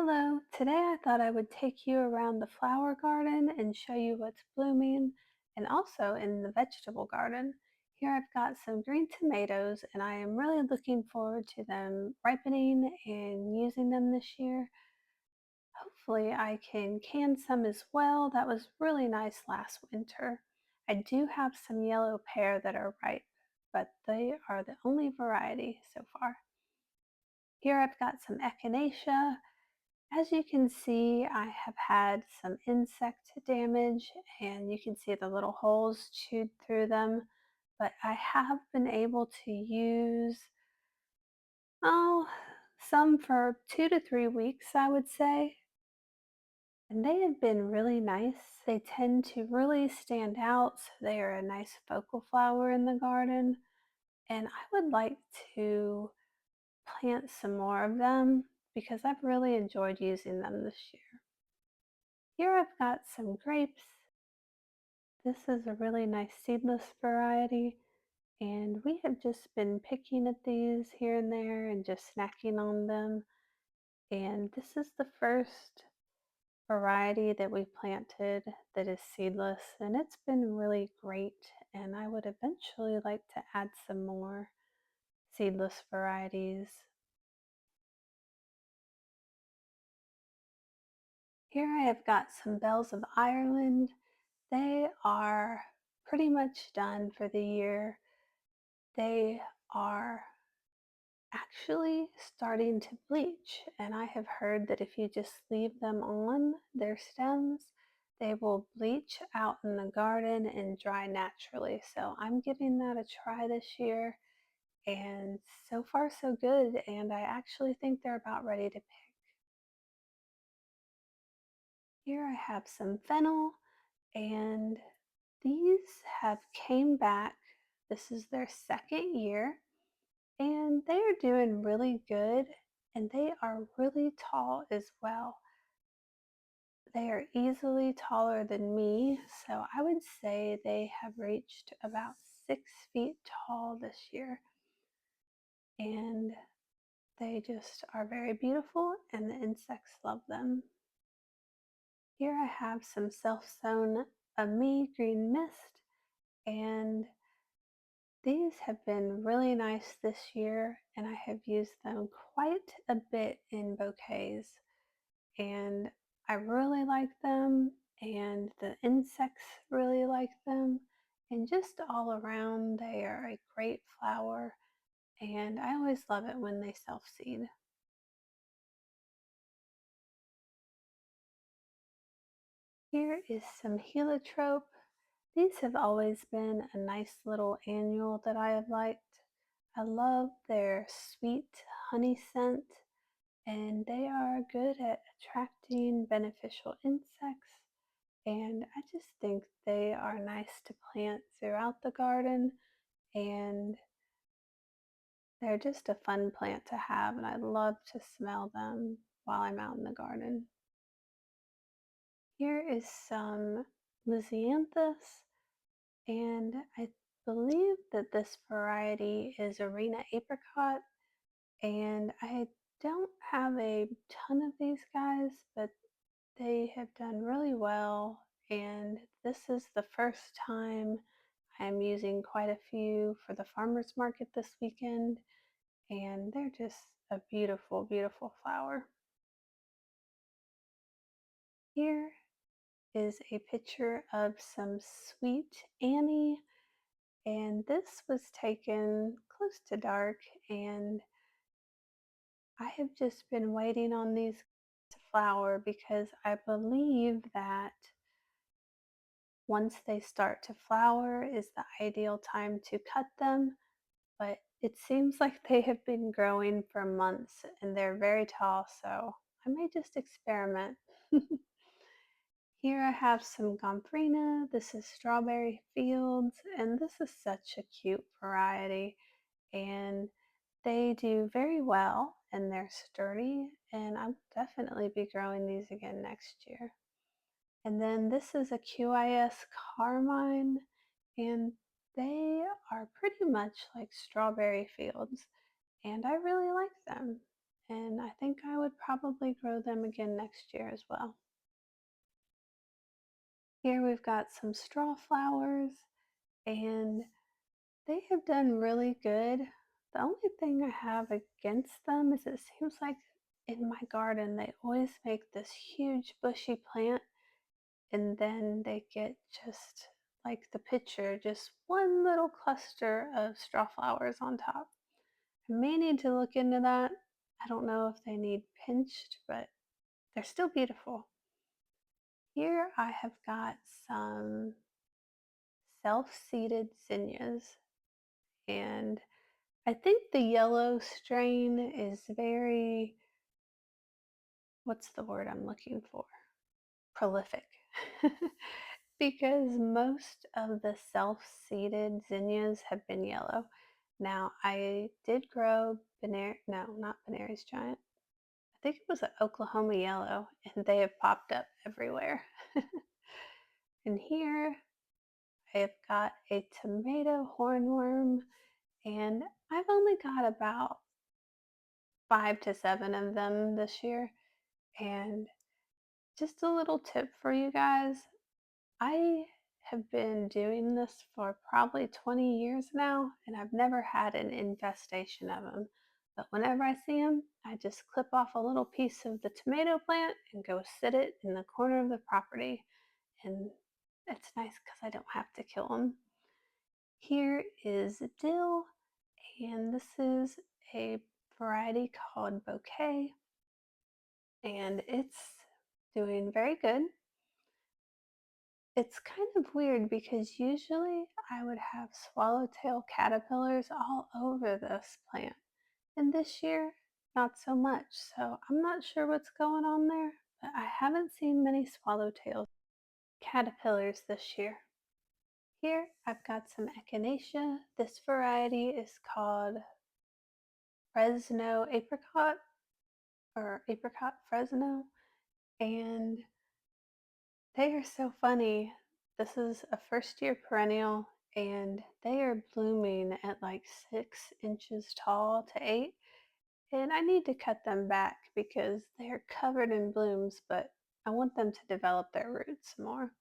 Hello, today I thought I would take you around the flower garden and show you what's blooming and also in the vegetable garden. Here I've got some green tomatoes and I am really looking forward to them ripening and using them this year. Hopefully I can some as well. That was really nice last winter. I do have some yellow pear that are ripe, but they are the only variety so far. Here I've got some echinacea. As you can see, I have had some insect damage and you can see the little holes chewed through them, but I have been able to use, oh, some for 2 to 3 weeks, I would say. And they have been really nice. They tend to really stand out, so they are a nice focal flower in the garden. And I would like to plant some more of them because I've really enjoyed using them this year. Here I've got some grapes. This is a really nice seedless variety, and we have just been picking at these here and there and just snacking on them. And this is the first variety that we planted that is seedless, and it's been really great. And I would eventually like to add some more seedless varieties. Here I have got some bells of Ireland. They are pretty much done for the year. They are actually starting to bleach, and I have heard that if you just leave them on their stems, they will bleach out in the garden and dry naturally. So I'm giving that a try this year, and so far so good. And I actually think they're about ready to pick. Here I have some fennel, and these have came back. This is their second year and they are doing really good and they are really tall as well. They are easily taller than me, so I would say they have reached about 6 feet tall this year. And they just are very beautiful and the insects love them. Here I have some self-sown me green mist, and these have been really nice this year and I have used them quite a bit in bouquets. And I really like them, and the insects really like them, and just all around, they are a great flower. And I always love it when they self seed. Here is some heliotrope. These have always been a nice little annual that I have liked. I love their sweet honey scent, and they are good at attracting beneficial insects. And I just think they are nice to plant throughout the garden, and they're just a fun plant to have, and I love to smell them while I'm out in the garden. Here is some Lysianthus, and I believe that this variety is Arena Apricot, and I don't have a ton of these guys, but they have done really well, and this is the first time I'm using quite a few for the farmer's market this weekend, and they're just a beautiful, beautiful flower. Here is a picture of some sweet Annie, and this was taken close to dark, and I have just been waiting on these to flower because I believe that once they start to flower is the ideal time to cut them, but it seems like they have been growing for months and they're very tall, so I may just experiment. Here I have some Gomphorina. This is Strawberry Fields, and this is such a cute variety. And they do very well and they're sturdy, and I'll definitely be growing these again next year. And then this is a QIS Carmine, and they are pretty much like Strawberry Fields, and I really like them. and I think I would probably grow them again next year as well. Here we've got some straw flowers, and they have done really good. The only thing I have against them is it seems like in my garden they always make this huge bushy plant and then they get just like the picture, just one little cluster of straw flowers on top. I may need to look into that. I don't know if they need pinched, but they're still beautiful. Here I have got some self-seeded zinnias, and I think the yellow strain is very, what's the word I'm looking for? Prolific. Because most of the self-seeded zinnias have been yellow. Now, I did grow no, not Benary's Giant. I think it was an Oklahoma yellow, and they have popped up everywhere. And here I have got a tomato hornworm, and I've only got about 5 to 7 of them this year. And just a little tip for you guys, I have been doing this for probably 20 years now, and I've never had an infestation of them. But whenever I see them, I just clip off a little piece of the tomato plant and go sit it in the corner of the property. And it's nice because I don't have to kill them. Here is dill, and this is a variety called bouquet, and it's doing very good. It's kind of weird because usually I would have swallowtail caterpillars all over this plant. And this year, not so much. So I'm not sure what's going on there, but I haven't seen many swallowtail caterpillars this year. Here I've got some echinacea. This variety is called Fresno apricot or apricot Fresno. And they are so funny. This is a first year perennial and they are blooming at like 6 inches tall to 8. And I need to cut them back because they are covered in blooms, but I want them to develop their roots more.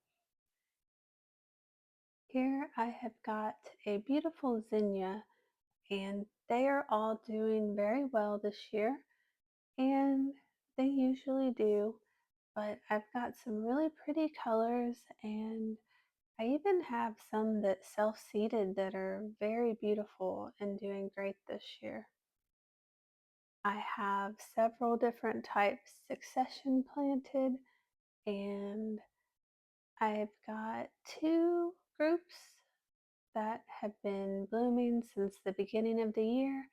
Here I have got a beautiful zinnia, and they are all doing very well this year, and they usually do. But I've got some really pretty colors, and I even have some that self-seeded that are very beautiful and doing great this year. I have several different types succession planted, and I've got 2 groups that have been blooming since the beginning of the year,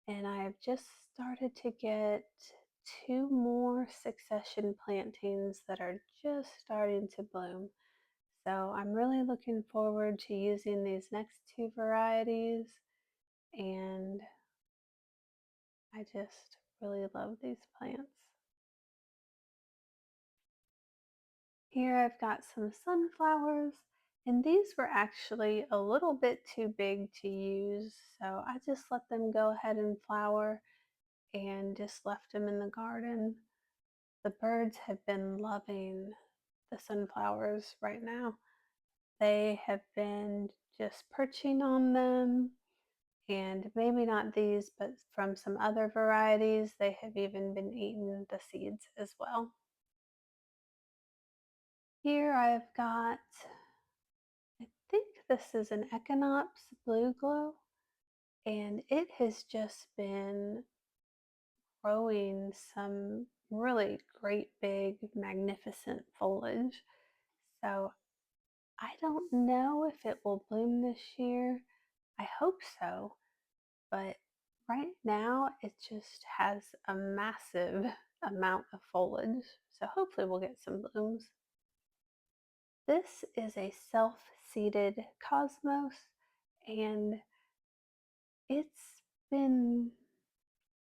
and I've just started to get 2 more succession plantings that are just starting to bloom. So I'm really looking forward to using these next 2 varieties, and I just really love these plants. Here I've got some sunflowers, and these were actually a little bit too big to use, so I just let them go ahead and flower and just left them in the garden. The birds have been loving the sunflowers right now. They have been just perching on them, and maybe not these, but from some other varieties, they have even been eating the seeds as well. Here I've got, I think this is an Echinops Blue Glow, and it has just been growing some really great big magnificent foliage. So I don't know if it will bloom this year. I hope so, but right now it just has a massive amount of foliage. So hopefully we'll get some blooms. This is a self-seeded cosmos, and it's been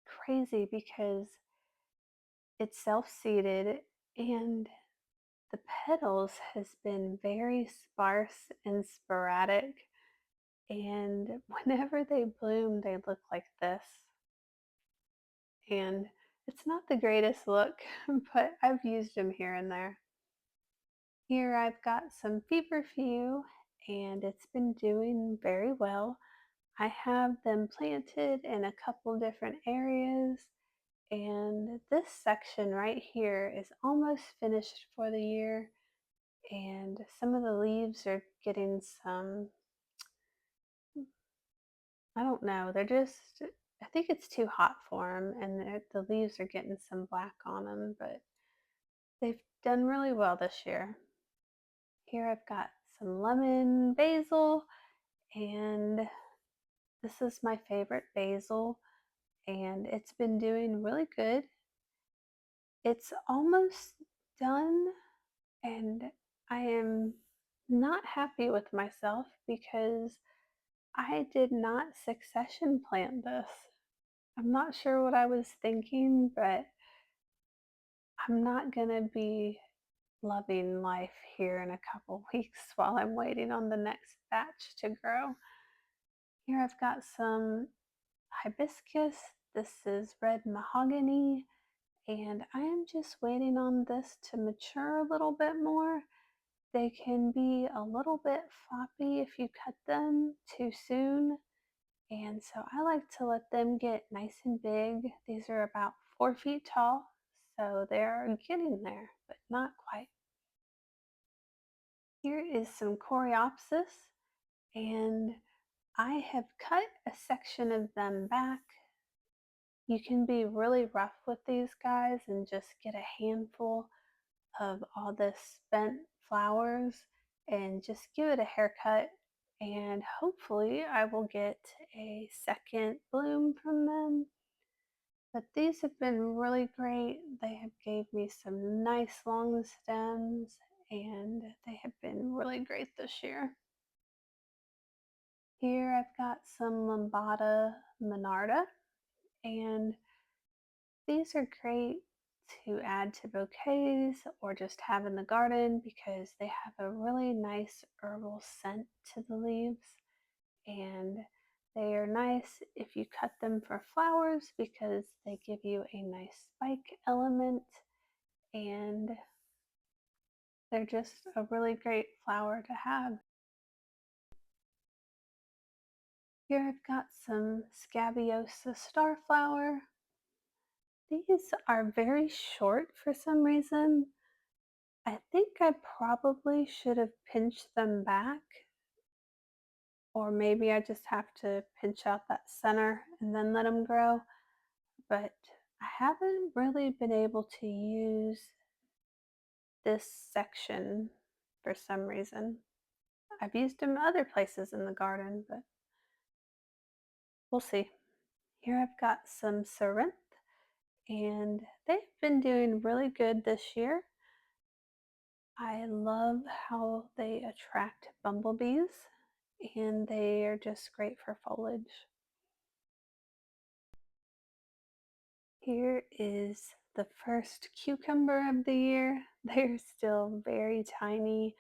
crazy because it's self-seeded and the petals has been very sparse and sporadic, and whenever they bloom they look like this. And It's not the greatest look, but I've used them here and there. Here I've got some feverfew and it's been doing very well. I have them planted in a couple different areas, and this section right here is almost finished for the year, and some of the leaves are getting some, I don't know, they're just, I think it's too hot for them, and the leaves are getting some black on them, but they've done really well this year. Here I've got some lemon basil, and this is my favorite basil, and it's been doing really good. It's almost done, and I am not happy with myself because I did not succession plant this. I'm not sure what I was thinking, but I'm not gonna be loving life here in a couple weeks while I'm waiting on the next batch to grow. Here I've got some hibiscus. This is red mahogany, and I am just waiting on this to mature a little bit more. They can be a little bit floppy if you cut them too soon, and so I like to let them get nice and big. These are about 4 feet tall, so they're getting there, but not quite. Here is some coreopsis, and I have cut a section of them back. You can be really rough with these guys and just get a handful of all the spent flowers and just give it a haircut, and hopefully I will get a second bloom from them. But these have been really great. They have gave me some nice long stems, and they have been really great this year. Here I've got some Lombada Monarda, and these are great to add to bouquets or just have in the garden because they have a really nice herbal scent to the leaves, and they are nice if you cut them for flowers because they give you a nice spike element, and they're just a really great flower to have. Here I've got some Scabiosa starflower. These are very short for some reason. I think I probably should have pinched them back, or maybe I just have to pinch out that center and then let them grow. But I haven't really been able to use this section for some reason. I've used them other places in the garden, but we'll see. Here I've got some Cerinthe, and they've been doing really good this year. I love how they attract bumblebees, and they are just great for foliage. Here is the first cucumber of the year. They're still very tiny,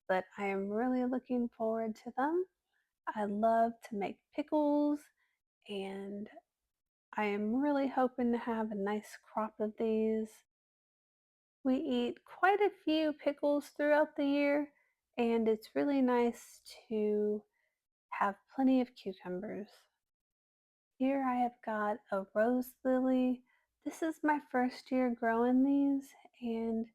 but I am really looking forward to them. I love to make pickles, and I am really hoping to have a nice crop of these. We eat quite a few pickles throughout the year, and it's really nice to have plenty of cucumbers. Here I have got a rose lily. This is my first year growing these, and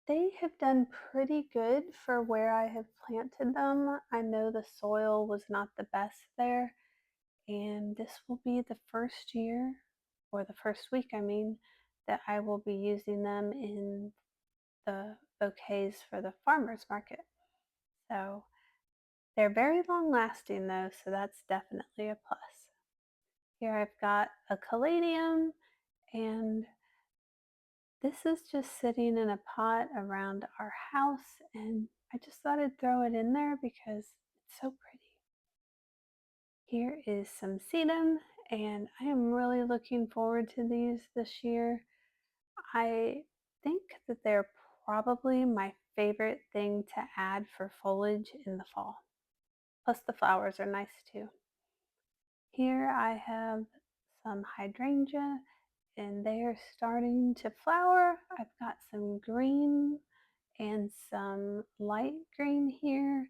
they have done pretty good for where I have planted them. I know the soil was not the best there, and this will be the first year, or the first week, I mean, that I will be using them in the bouquets for the farmer's market. So they're very long lasting though, so that's definitely a plus. Here I've got a caladium, and this is just sitting in a pot around our house, and I just thought I'd throw it in there because it's so pretty. Here is some sedum, and I am really looking forward to these this year. I think that they're probably my favorite thing to add for foliage in the fall. Plus the flowers are nice too. Here I have some hydrangea. and they are starting to flower. I've got some green and some light green here.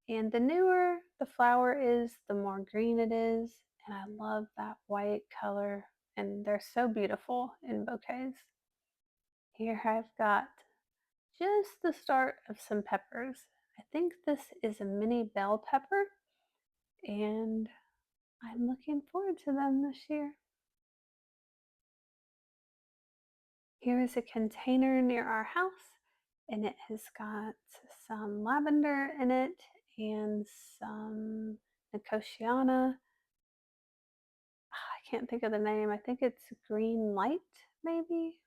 And the newer the flower is, the more green it is. And I love that white color, and they're so beautiful in bouquets. Here I've got just the start of some peppers. I think this is a mini bell pepper, and I'm looking forward to them this year. Here is a container near our house, and it has got some lavender in it and some nicotiana. I can't think of the name. I think it's green light, maybe.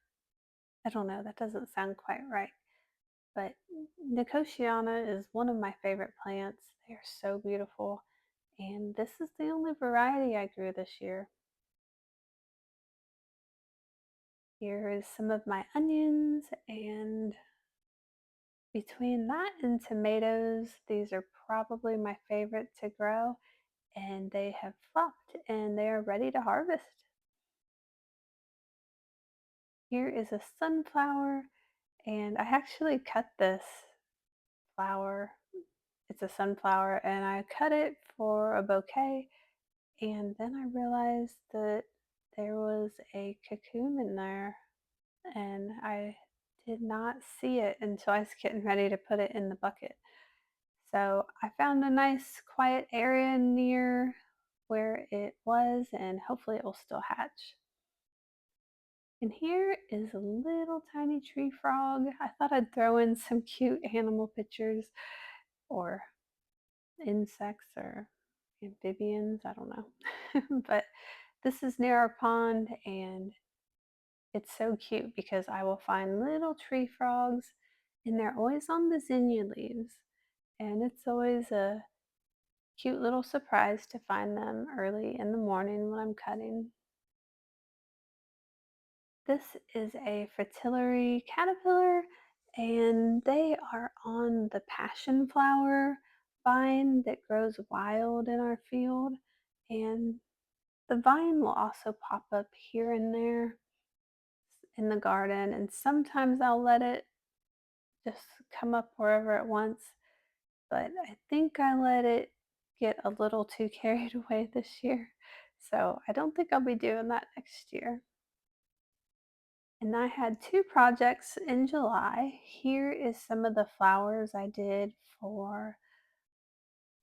I don't know. That doesn't sound quite right. But nicotiana is one of my favorite plants. They are so beautiful. And this is the only variety I grew this year. Here is some of my onions, and between that and tomatoes, these are probably my favorite to grow, and they have flopped and they are ready to harvest. Here is a sunflower, and I actually cut this flower. It's a sunflower, and I cut it for a bouquet, and then I realized that there was a cocoon in there, and I did not see it until I was getting ready to put it in the bucket. So I found a nice quiet area near where it was, and hopefully it will still hatch. And here is a little tiny tree frog. I thought I'd throw in some cute animal pictures or insects or amphibians. I don't know. But this is near our pond, and it's so cute because I will find little tree frogs, and they're always on the zinnia leaves. And it's always a cute little surprise to find them early in the morning when I'm cutting. This is a fritillary caterpillar, and they are on the passion flower vine that grows wild in our field. And the vine will also pop up here and there in the garden, and sometimes I'll let it just come up wherever it wants. But I think I let it get a little too carried away this year. So I don't think I'll be doing that next year. And I had two projects in July. Here is some of the flowers I did for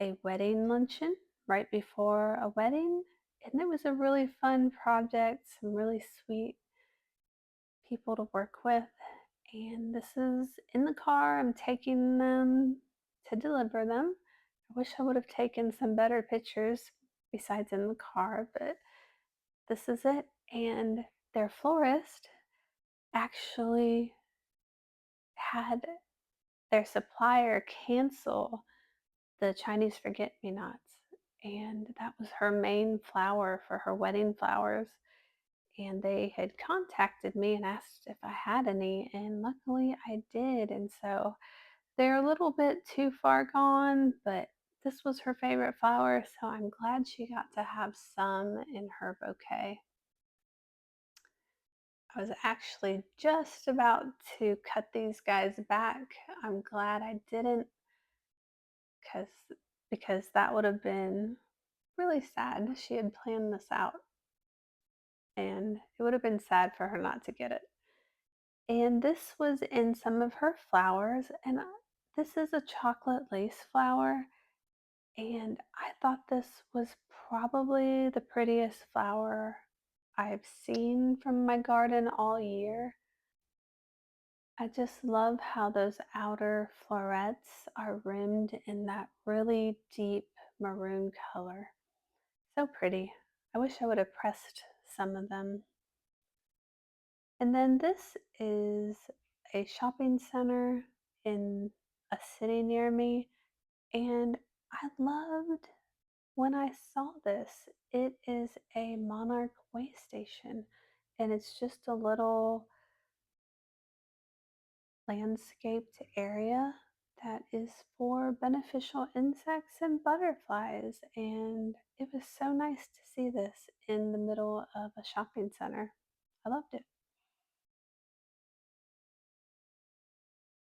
a wedding luncheon right before a wedding. And it was a really fun project, some really sweet people to work with. And this is in the car. I'm taking them to deliver them. I wish I would have taken some better pictures besides in the car, but this is it. And their florist actually had their supplier cancel the Chinese forget me nots. And that was her main flower for her wedding flowers. And they had contacted me and asked if I had any, and luckily I did. And so they're a little bit too far gone, but this was her favorite flower, so I'm glad she got to have some in her bouquet. I was actually just about to cut these guys back. I'm glad I didn't, because that would have been really sad. She had planned this out, and it would have been sad for her not to get it. And this was in some of her flowers, and this is a chocolate lace flower. And I thought this was probably the prettiest flower I've seen from my garden all year. I just love how those outer florets are rimmed in that really deep maroon color. So pretty. I wish I would have pressed some of them. And then this is a shopping center in a city near me, and I loved when I saw this. It is a monarch way station, and it's just a little landscaped area that is for beneficial insects and butterflies. And it was so nice to see this in the middle of a shopping center. I loved it.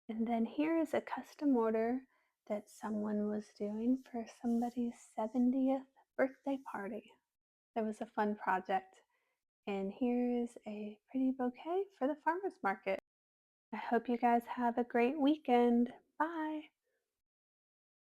And then here is a custom order that someone was doing for somebody's 70th birthday party. It was a fun project. And here is a pretty bouquet for the farmer's market. I hope you guys have a great weekend. Bye.